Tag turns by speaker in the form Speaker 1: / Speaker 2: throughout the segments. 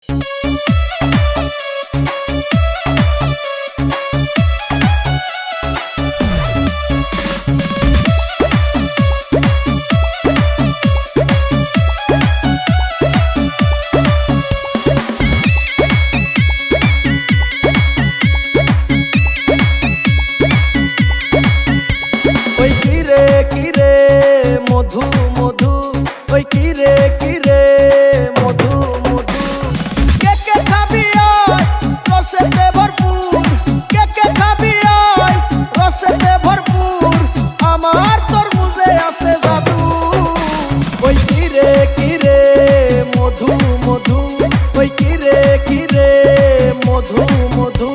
Speaker 1: ওই কিরে কিরে মধু মধু, ওই কিরে কিরে মধু মধু, কে কে খাবি আয় রসেতে ভরপুর, কে কে খাবি আয় রসেতে ভরপুর, আমার তরমুজে আছে জাদু। ওই কিরে কিরে মধু মধু, ওই কিরে কিরে মধু মধু।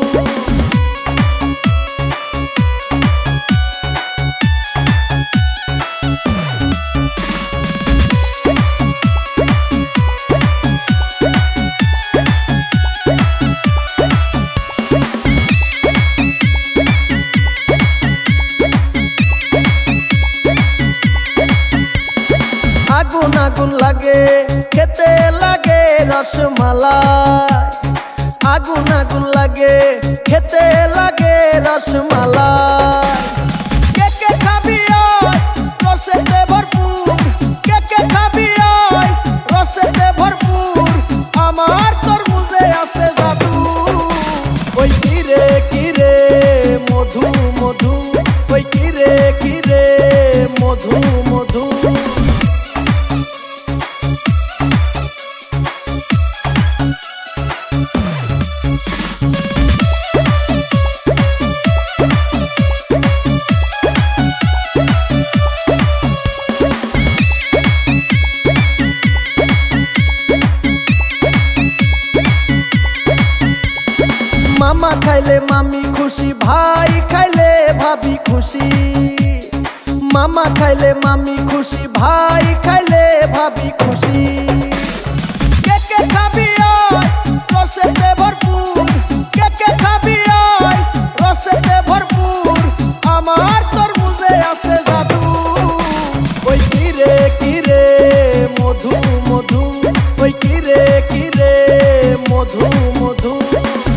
Speaker 1: আগুন আগুন লাগে খেতে লাগে রসমালাই, আগুন আগুন লাগে খেতে লাগে রসমালাই। কে কে খাবি আয় রসেতে ভরপুর, কে কে খাবি আয় রসেতে ভরপুর, আমার তরমুজে আছে জাদু। ওই কিরে কিরে মধু মধু, ওই কিরে কিরে মধু মধু। মামা খাইলে মামি খুশি, ভাই খাইলে ভাবি খুশি। মামা খাইলে মামি খুশি, ভাই খাইলে ভাবি খুশি।